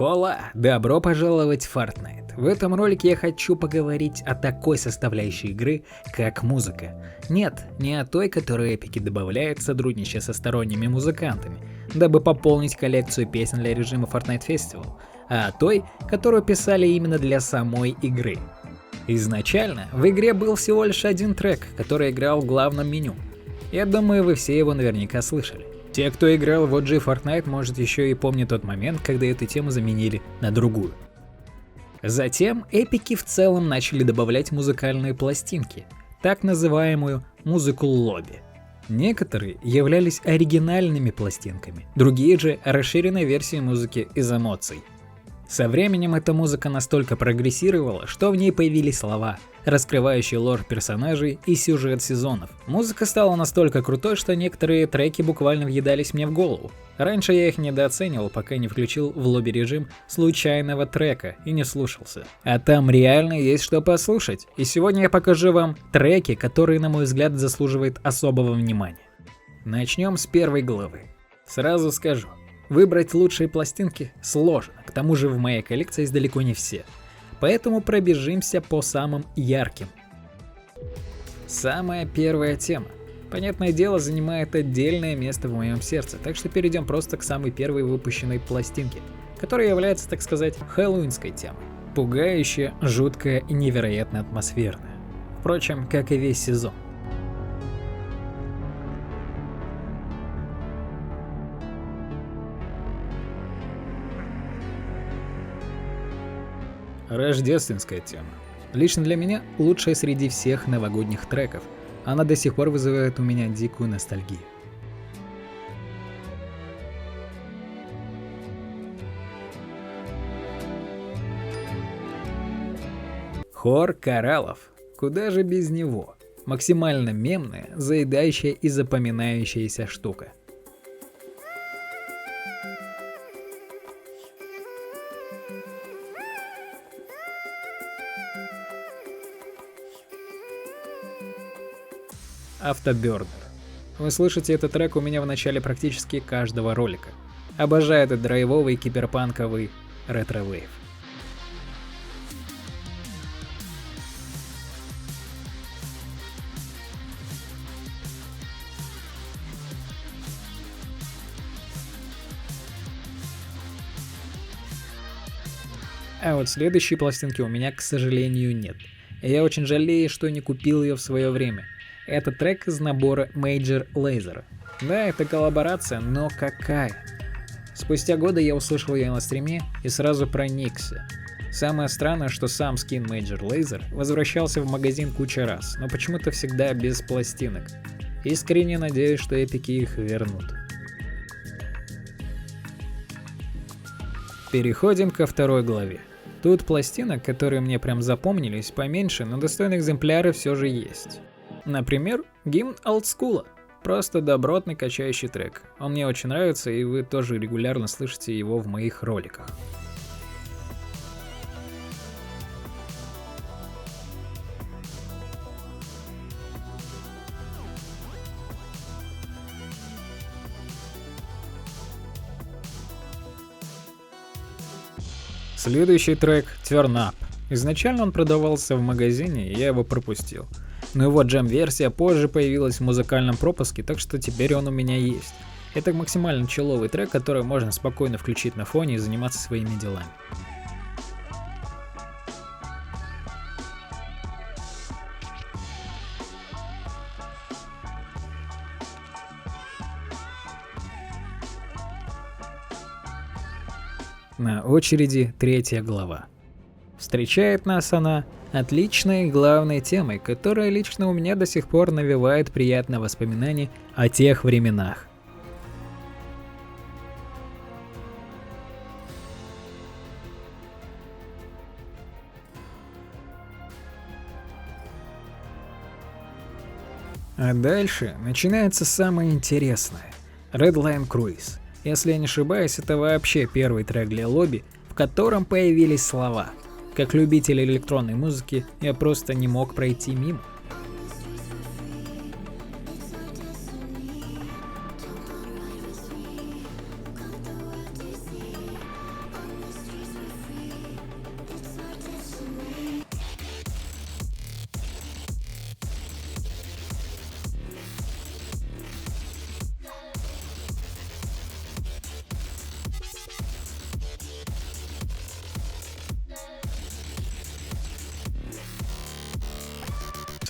Хола! Добро пожаловать в Fortnite. В этом ролике я хочу поговорить о такой составляющей игры, как музыка. Нет, не о той, которую эпики добавляют, сотрудничая со сторонними музыкантами, дабы пополнить коллекцию песен для режима Fortnite Festival, а о той, которую писали именно для самой игры. Изначально в игре был всего лишь один трек, который играл в главном меню. Я думаю, вы все его наверняка слышали. Те, кто играл в OG Fortnite, может еще и помнит тот момент, когда эту тему заменили на другую. Затем эпики в целом начали добавлять музыкальные пластинки, так называемую музыку лобби. Некоторые являлись оригинальными пластинками, другие же расширенной версией музыки из эмоций. Со временем эта музыка настолько прогрессировала, что в ней появились слова, раскрывающие лор персонажей и сюжет сезонов. Музыка стала настолько крутой, что некоторые треки буквально въедались мне в голову. Раньше я их недооценивал, пока не включил в лобби режим случайного трека и не слушался. А там реально есть что послушать. И сегодня я покажу вам треки, которые, на мой взгляд, заслуживают особого внимания. Начнем с первой главы. Сразу скажу. Выбрать лучшие пластинки сложно, к тому же в моей коллекции есть далеко не все. Поэтому пробежимся по самым ярким. Самая первая тема. Понятное дело, занимает отдельное место в моем сердце, так что перейдем просто к самой первой выпущенной пластинке, которая является, так сказать, хэллоуинской темой. Пугающая, жуткая и невероятно атмосферная. Впрочем, как и весь сезон. Рождественская тема. Лично для меня лучшая среди всех новогодних треков. Она до сих пор вызывает у меня дикую ностальгию. Хор кораллов. Куда же без него? Максимально мемная, заедающая и запоминающаяся штука. Автобернер. Вы слышите этот трек у меня в начале практически каждого ролика. Обожаю этот драйвовый киберпанковый ретро-вейв. А вот следующей пластинки у меня, к сожалению, нет. И я очень жалею, что не купил ее в свое время. Это трек из набора Major Lazer. Да, это коллаборация, но какая? Спустя годы я услышал ее на стриме и сразу проникся. Самое странное, что сам скин Major Lazer возвращался в магазин кучу раз, но почему-то всегда без пластинок. Искренне надеюсь, что эпики их вернут. Переходим ко второй главе. Тут пластинок, которые мне прям запомнились, поменьше, но достойные экземпляры все же есть. Например, гимн олдскула. Просто добротный качающий трек. Он мне очень нравится, и вы тоже регулярно слышите его в моих роликах. Следующий трек Turn Up. Изначально он продавался в магазине, и я его пропустил. Но его джем-версия позже появилась в музыкальном пропуске, так что теперь он у меня есть. Это максимально чилловый трек, который можно спокойно включить на фоне и заниматься своими делами. На очереди третья глава. Встречает нас она отличной главной темой, которая лично у меня до сих пор навевает приятные воспоминания о тех временах. А дальше начинается самое интересное. Redline Cruise. Если я не ошибаюсь, это вообще первый трек для лобби, в котором появились слова. Как любитель электронной музыки, я просто не мог пройти мимо.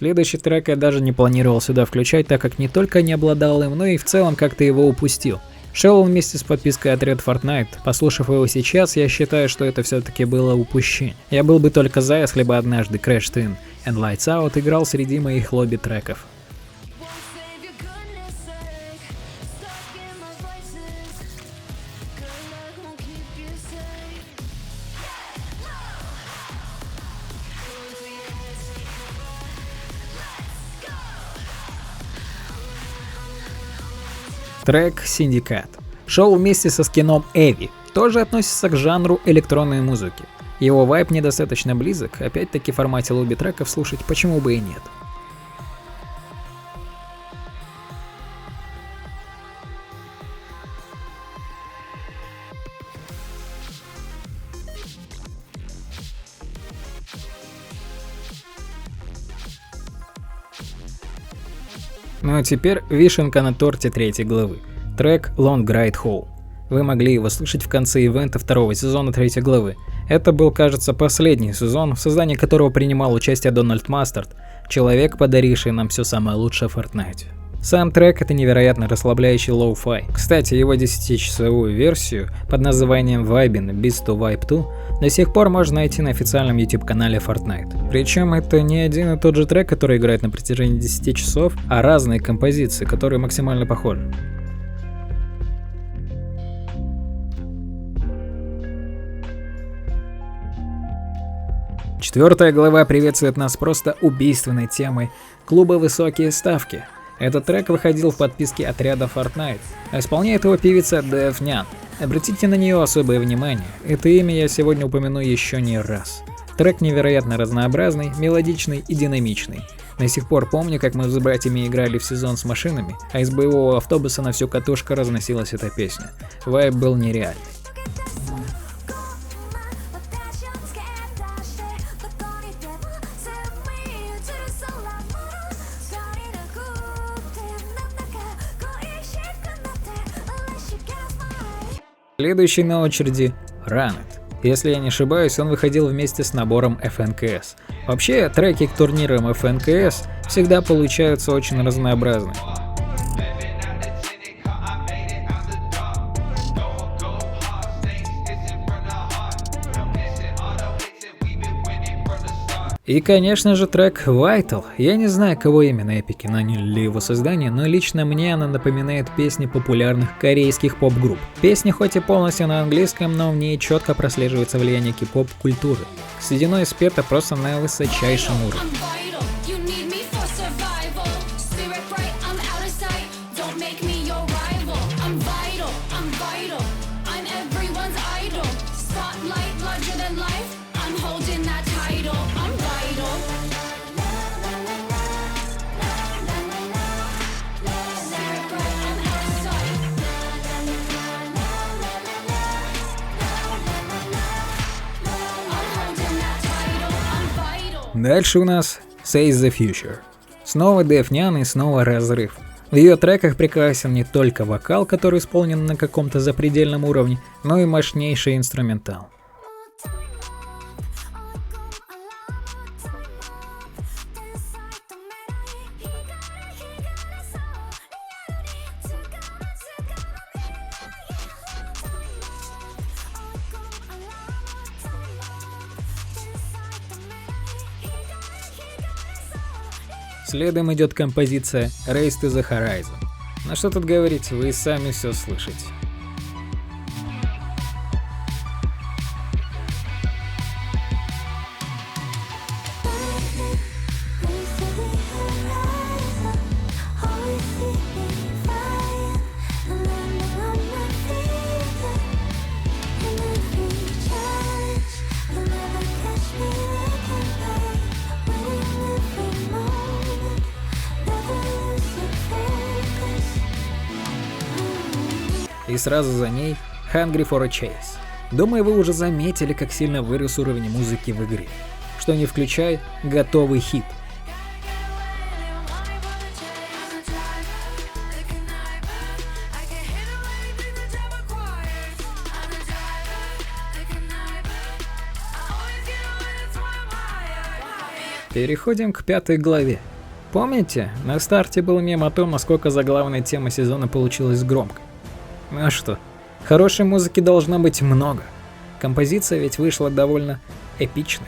Следующий трек я даже не планировал сюда включать, так как не только не обладал им, но и в целом как-то его упустил. Шел он вместе с подпиской Отряд Fortnite. Послушав его сейчас, я считаю, что это все-таки было упущение. Я был бы только за, если бы однажды Crashed In and Lights Out играл среди моих лобби-треков. Трек Syndicate шел вместе со скином Эви, тоже относится к жанру электронной музыки. Его вайб недостаточно близок, опять-таки в формате лобби-треков слушать почему бы и нет. Ну а теперь вишенка на торте 3 главы. Трек Long Ride Home. Вы могли его слышать в конце ивента 2-го сезона 3 главы. Это был, кажется, последний сезон, в создании которого принимал участие Дональд Мастерд, человек, подаривший нам все самое лучшее в Fortnite. Сам трек — это невероятно расслабляющий лоу-фай. Кстати, его 10-часовую версию под названием Vibin' Beats to Vibe 2 до сих пор можно найти на официальном YouTube-канале Fortnite. Причем это не один и тот же трек, который играет на протяжении 10 часов, а разные композиции, которые максимально похожи. Четвертая глава приветствует нас просто убийственной темой клуба «Высокие ставки». Этот трек выходил в подписке отряда Fortnite, а исполняет его певица Def Nyan. Обратите на нее особое внимание, это имя я сегодня упомяну еще не раз. Трек невероятно разнообразный, мелодичный и динамичный. До сих пор помню, как мы с братьями играли в сезон с машинами, а из боевого автобуса на всю катушку разносилась эта песня. Вайб был нереальный. Следующий на очереди — Run It. Если я не ошибаюсь, он выходил вместе с набором FNKS. Вообще, треки к турнирам FNKS всегда получаются очень разнообразными. И, конечно же, трек Vital. Я не знаю, кого именно эпики наняли для его создания, но лично мне она напоминает песни популярных корейских поп-групп. Песня хоть и полностью на английском, но в ней четко прослеживается влияние кей-поп-культуры. Сведено и спето просто на высочайшем уровне. Дальше у нас Seize the Future. Снова Def Nyan и снова разрыв. В ее треках прекрасен не только вокал, который исполнен на каком-то запредельном уровне, но и мощнейший инструментал. Следом идет композиция Race to the Horizon. Но что тут говорить, вы сами все слышите. И сразу за ней Hungry for a Chase. Думаю, вы уже заметили, как сильно вырос уровень музыки в игре. Что не включай, готовый хит. Переходим к 5 главе. Помните, на старте был мем о том, насколько заглавная тема сезона получилась громкой? Ну а что? Хорошей музыки должно быть много. Композиция ведь вышла довольно эпичной.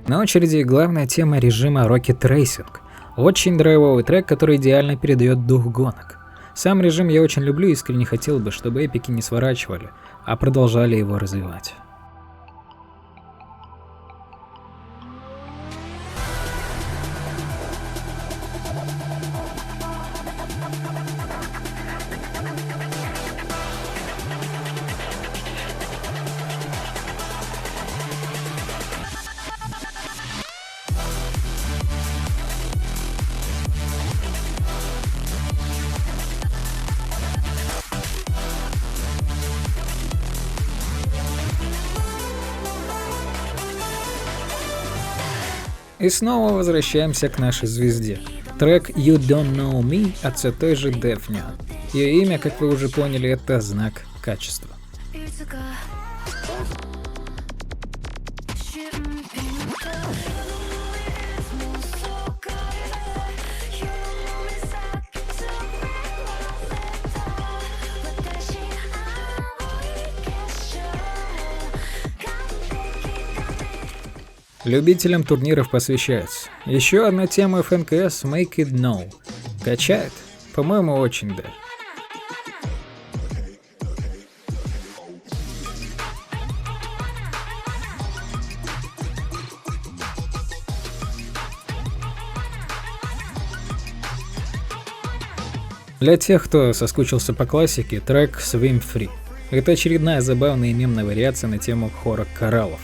На очереди главная тема режима Rocket Racing. Очень драйвовый трек, который идеально передает дух гонок. Сам режим я очень люблю и искренне хотел бы, чтобы эпики не сворачивали, а продолжали его развивать. И снова возвращаемся к нашей звезде. Трек You Don't Know Me от все той же Defnyan. Ее имя, как вы уже поняли, это знак качества. Любителям турниров посвящается. Еще одна тема ФНКС Make It Know. Качает? По-моему, очень даже. Для тех, кто соскучился по классике, трек Swim Free. Это очередная забавная и мемная вариация на тему хора кораллов.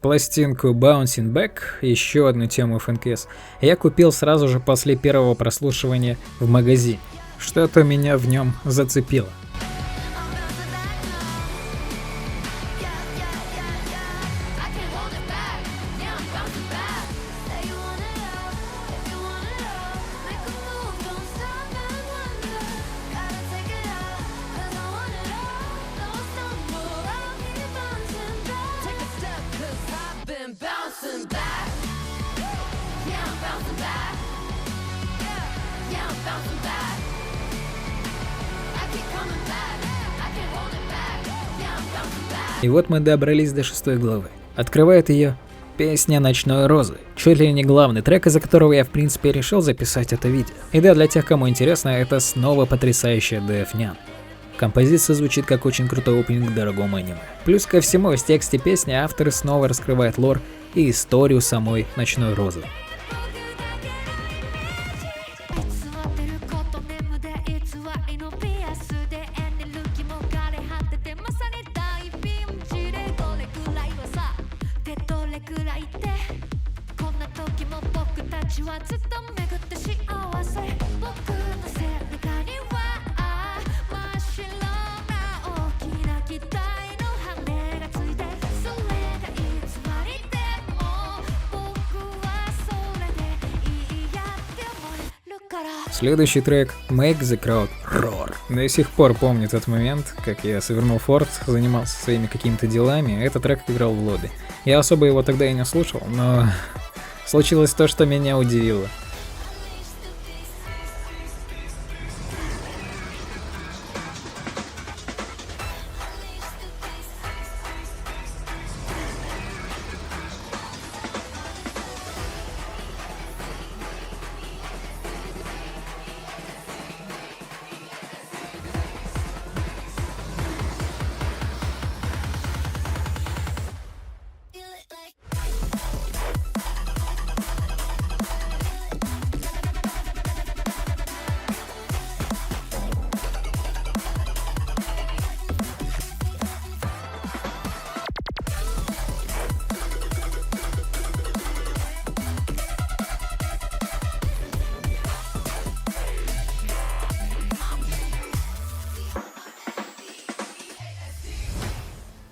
Пластинку Bouncing Back, еще одну тему ФНКС, я купил сразу же после первого прослушивания в магазине. Что-то меня в нем зацепило. И вот мы добрались до 6 главы. Открывает ее песня «Ночной розы». Чуть ли не главный трек, из-за которого я в принципе решил записать это видео. И да, для тех, кому интересно, это снова потрясающая Defnyan. Композиция звучит как очень крутой опенинг к дорогому аниме. Плюс ко всему, в тексте песни автор снова раскрывает лор и историю самой «Ночной розы». Следующий трек Make the Crowd Roar. До сих пор помню тот момент, как я свернул форт, занимался своими какими-то делами, этот трек играл в лобби. Я особо его тогда и не слушал, но случилось то, что меня удивило.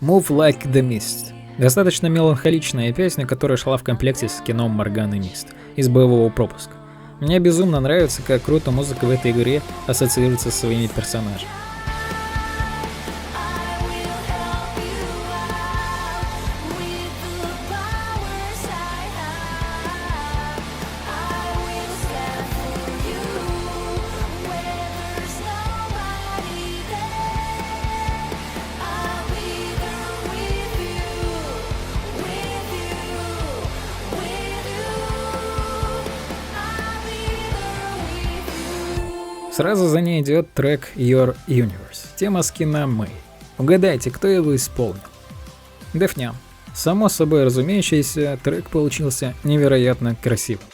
Move Like the Mist. Достаточно меланхоличная песня, которая шла в комплекте с кином Морган и Мист из боевого пропуска. Мне безумно нравится, как круто музыка в этой игре ассоциируется со своими персонажами. Сразу за ней идет трек Your Universe, тема скина Мэй. Угадайте, кто его исполнил? Def Jam. Само собой разумеющийся, трек получился невероятно красивым.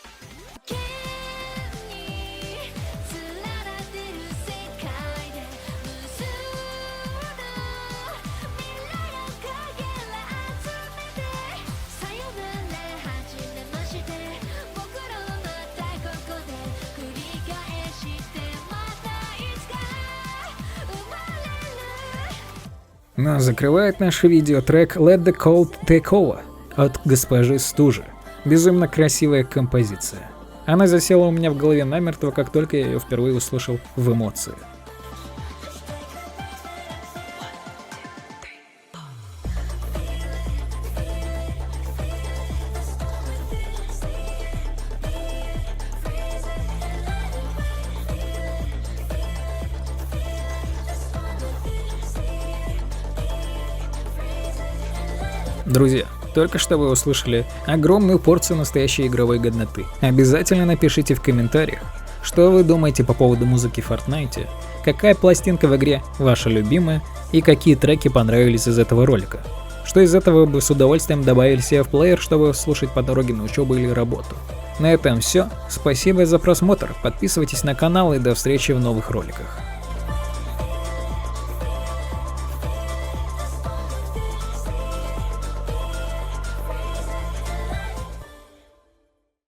Но закрывает наше видео трек Let the Cold Take Over от госпожи Стужи. Безумно красивая композиция. Она засела у меня в голове намертво, как только я ее впервые услышал в эмоции. Друзья, только что вы услышали огромную порцию настоящей игровой годноты. Обязательно напишите в комментариях, что вы думаете по поводу музыки в Fortnite, какая пластинка в игре ваша любимая и какие треки понравились из этого ролика. Что из этого бы с удовольствием добавили себе в плеер, чтобы слушать по дороге на учебу или работу. На этом все. Спасибо за просмотр, подписывайтесь на канал и до встречи в новых роликах.